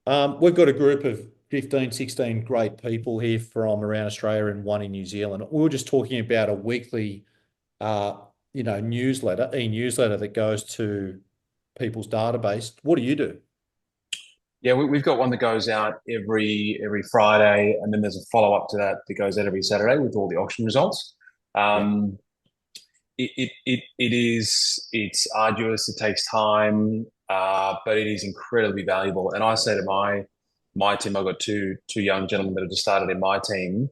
We've got a group of 15, 16 great people here from around Australia and one in New Zealand. We were just talking about a weekly, uh, newsletter, e-newsletter that goes to people's database. What do you do? Yeah, we've got one that goes out every Friday, and then there's a follow up to that that goes out every Saturday with all the auction results. Yeah. Um, it's arduous. It takes time, but it is incredibly valuable. And I say to my team, I've got two young gentlemen that have just started in my team.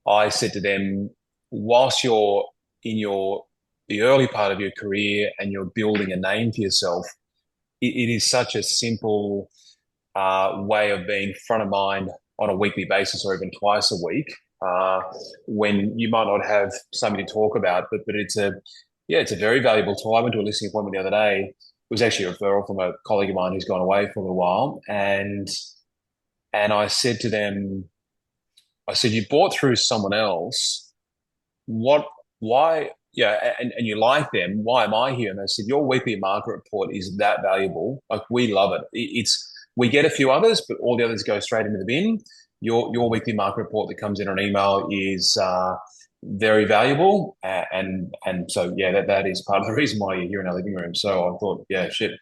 I said to them, whilst you're in the early part of your career and you're building a name for yourself, it is such a simple way of being front of mind on a weekly basis or even twice a week uh, when you might not have something to talk about. But it's a very valuable tool. I went to a listing appointment the other day. It was actually a referral from a colleague of mine who's gone away for a little while, and I said to them, I said, you bought through someone else. What? Why? Yeah, and you like them. Why am I here? And they said, your weekly market report is that valuable. Like we love it. It's we get a few others, but all the others go straight into the bin. Your weekly market report that comes in on email is very valuable, and so yeah, that is part of the reason why you're here in our living room. So I thought, yeah, shit.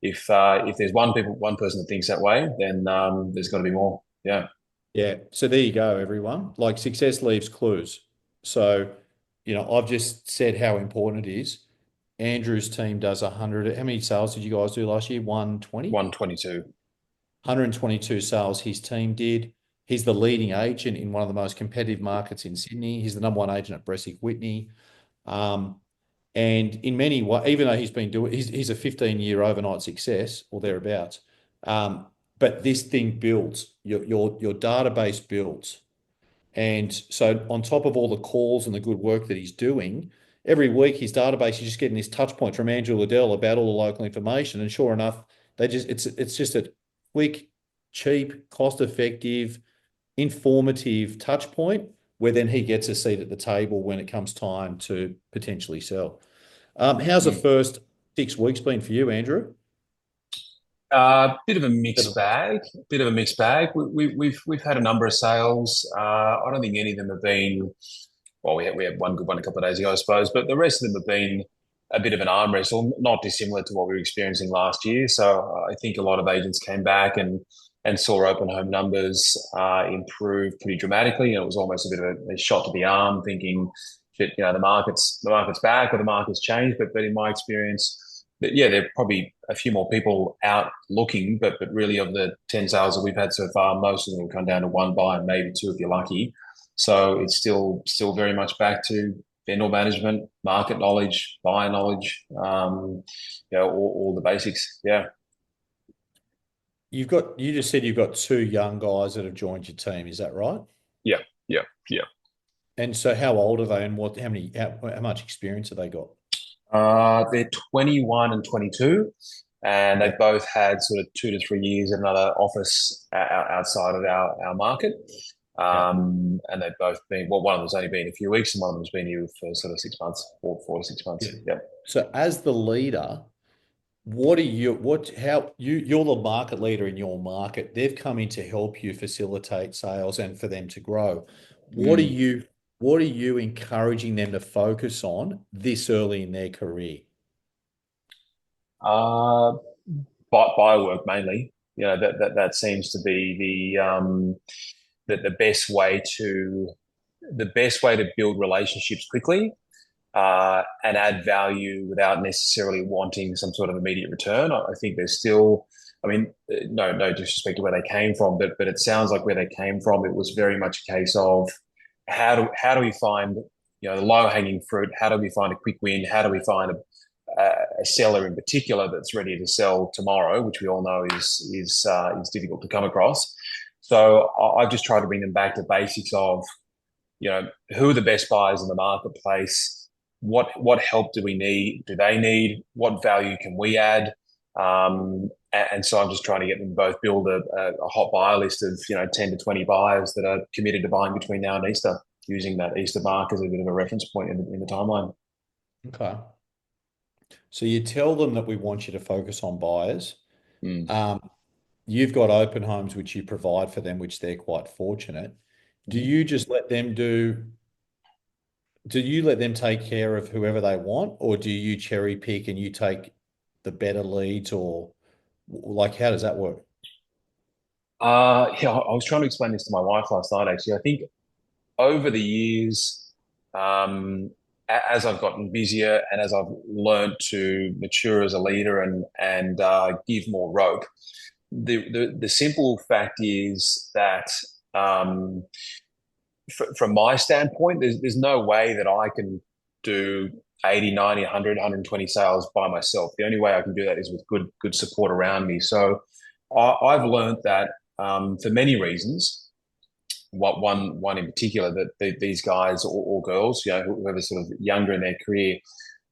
If there's one person that thinks that way, then there's got to be more. Yeah. Yeah. So there you go, everyone. Like success leaves clues. So, I've just said how important it is. Andrew's team does 100. How many sales did you guys do last year? 120? 122. 122 sales his team did. He's the leading agent in one of the most competitive markets in Sydney. He's the number one agent at Bresic Whitney. Um, and in many ways, even though he's a 15-year overnight success or thereabouts. But this thing builds, your database builds. And so on top of all the calls and the good work that he's doing, every week his database is just getting this touch point from Andrew Liddell about all the local information. And sure enough, it's just a quick, cheap, cost effective, informative touch point where then he gets a seat at the table when it comes time to potentially sell. How's the first 6 weeks been for you, Andrew? Bit of a mixed bag. Bit of a mixed bag. We've had a number of sales. I don't think any of them have been. Well, we had one good one a couple of days ago, I suppose, but the rest of them have been a bit of an arm wrestle, not dissimilar to what we were experiencing last year. So I think a lot of agents came back and saw open home numbers improve pretty dramatically, and it was almost a bit of a shot to the arm, thinking, shit, the market's back or the market's changed. But in my experience, but yeah, there are probably a few more people out looking, but really of the 10 sales that we've had so far, most of them come down to one buy and maybe two if you're lucky. So it's still very much back to vendor management, market knowledge, buyer knowledge, all the basics. Yeah, You just said you've got two young guys that have joined your team. Is that right? yeah, yeah, yeah. And so how old are they and how much experience have they got? They're 21 and 22, and Yeah. they've both had sort of 2 to 3 years in another office outside of our market. Yeah. And they've both been, well, one of them's only been a few weeks and one of them's been here for sort of 6 months, 4 to 6 months. Yeah. Yeah. So as the leader, what are you what how you're the market leader in your market. They've come in to help you facilitate sales and for them to grow. What are Mm. you what are you encouraging them to focus on this early in their career? Uh, buy work mainly. You know, that seems to be the best way to build relationships quickly and add value without necessarily wanting some sort of immediate return. I think there's still, I mean, no disrespect to where they came from, but it sounds like where they came from, it was very much a case of how do we find the low hanging fruit? How do we find a quick win? How do we find a seller in particular that's ready to sell tomorrow, which we all know is difficult to come across. So I've just tried to bring them back to basics of who are the best buyers in the marketplace, what help do we need, do they need, what value can we add, and so I'm just trying to get them both build a hot buyer list of 10 to 20 buyers that are committed to buying between now and Easter, using that Easter mark as a bit of a reference point in the timeline. Okay. So you tell them that we want you to focus on buyers. Mm. Um, you've got open homes which you provide for them, which they're quite fortunate. Do Mhm. you just let them do you let them take care of whoever they want, or do you cherry pick and you take the better leads, or like how does that work? Yeah, I was trying to explain this to my wife last night, actually. I think over the years, as I've gotten busier and as I've learned to mature as a leader and give more rope, the simple fact is that um, from my standpoint, there's no way that I can do 80, 90, 100, 120 sales by myself. The only way I can do that is with good support around me. So I've learned that for many reasons. What one in particular that these guys or girls, whoever's sort of younger in their career,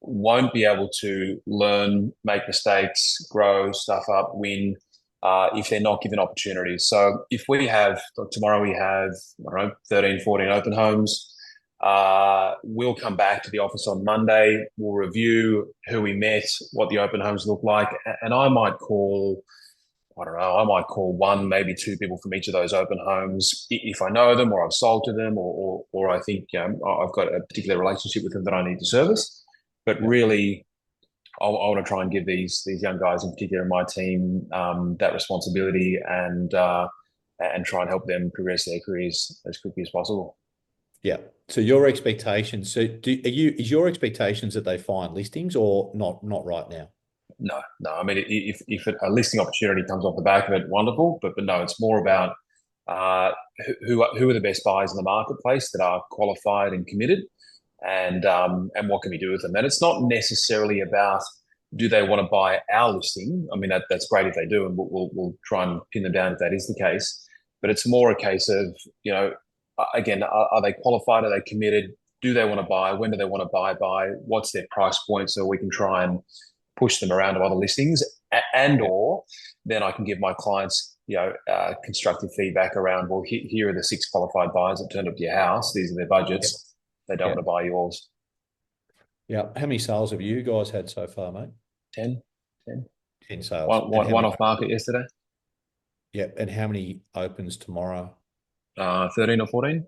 won't be able to learn, make mistakes, grow, stuff up, win, if they're not given opportunities. So if we have, tomorrow we have, I don't know, 13, 14 open homes, we'll come back to the office on Monday. We'll review who we met, what the open homes look like, and I don't know, I might call one, maybe two people from each of those open homes if I know them or I've sold to them or I think I've got a particular relationship with them that I need to service. But Yeah. really, I want to try and give these young guys in particular in my team that responsibility and try and help them progress their careers as quickly as possible. Yeah. So your expectations, so is your expectations that they find listings or not right now? No, no. I mean, if a listing opportunity comes off the back of it, wonderful. But no, it's more about uh, who are the best buyers in the marketplace that are qualified and committed, and what can we do with them. And it's not necessarily about do they want to buy our listing. I mean, that's great if they do, and we'll try and pin them down if that is the case. But it's more a case of again, are they qualified? Are they committed? Do they want to buy? When do they want to buy? What's their price point? So we can try and push them around to other listings, and Yeah. or then I can give my clients constructive feedback around, well, here are the six qualified buyers that turned up to your house. These are their Yeah. budgets. They don't Yeah. want to buy yours. Yeah. How many sales have you guys had so far, mate? 10, 10. 10 sales. One, And one, how one many, off market yesterday. yeah. And how many opens tomorrow? 13 or 14.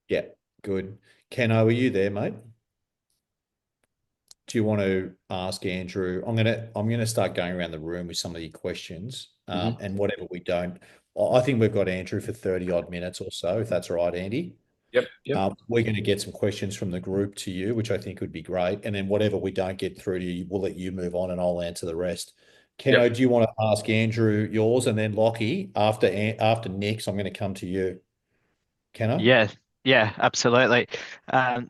Yeah. Good. Keno, are you there, mate? Do you want to ask Andrew? I'm gonna start going around the room with some of the questions, Mm-hmm. and whatever we don't, I think we've got Andrew for 30 odd minutes or so, if that's all right, Andy. Yep, yep, We're going to get some questions from the group to you, which I think would be great. And then whatever we don't get through to you, we'll let you move on and I'll answer the rest. yep. Keno, do you want to ask Andrew yours, and then Lockie after Nick's, I'm going to come to you. Keno? Yeah, yeah, absolutely.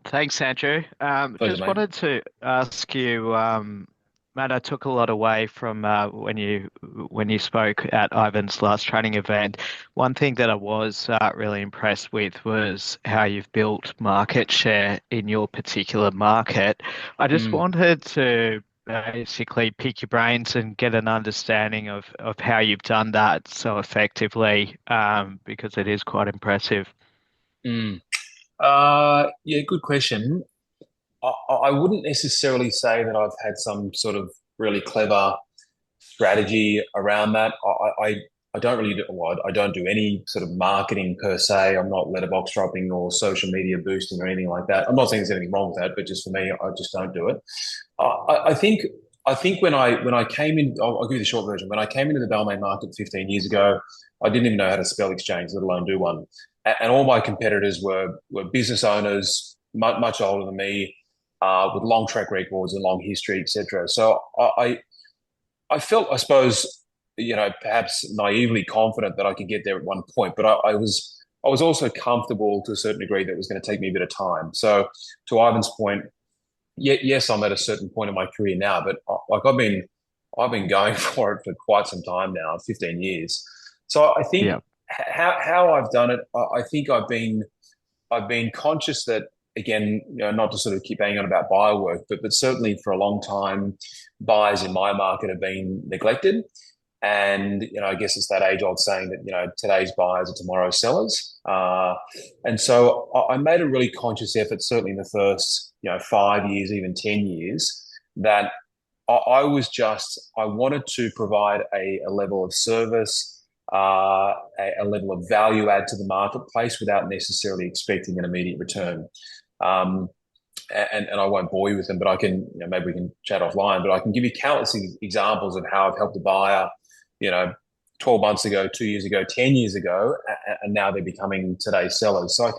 Thanks, Andrew. Pleasure, Just mate. wanted to ask you, Matt, I took a lot away from when you spoke at Ivan's last training event. One thing that I was really impressed with was how you've built market share in your particular market. I just Mm, wanted to basically pick your brains and get an understanding of how you've done that so effectively, because it is quite impressive. mm. Yeah, good question. I wouldn't necessarily say that I've had some sort of really clever strategy around that. I don't really do, well, I don't do any sort of marketing per se. I'm not letterbox dropping or social media boosting or anything like that. I'm not saying there's anything wrong with that, but just for me, I just don't do it. I think when I came in, I'll give you the short version. When I came into the Balmain market 15 years ago, I didn't even know how to spell exchange, let alone do one. And all my competitors were business owners, much older than me, with long track records and long history, etc. So I felt, I suppose, perhaps naively confident that I could get there at one point, but I was also comfortable to a certain degree that it was going to take me a bit of time. So to Ivan's point, yes, I'm at a certain point in my career now, but like I've been going for it for quite some time now, 15 years. So I think Yeah. how I've done it, I think I've been conscious that again, not to sort of keep banging on about buyer work, but certainly for a long time, buyers in my market have been neglected. And I guess it's that age-old saying that today's buyers are tomorrow's sellers. And so I made a really conscious effort, certainly in the first 5 years, even 10 years, that I wanted to provide a level of service a level of value add to the marketplace without necessarily expecting an immediate return. And I won't bore you with them, but I can, maybe we can chat offline, but I can give you countless examples of how I've helped a buyer, 12 months ago, 2 years ago, 10 years ago, and now they're becoming today's sellers. So I think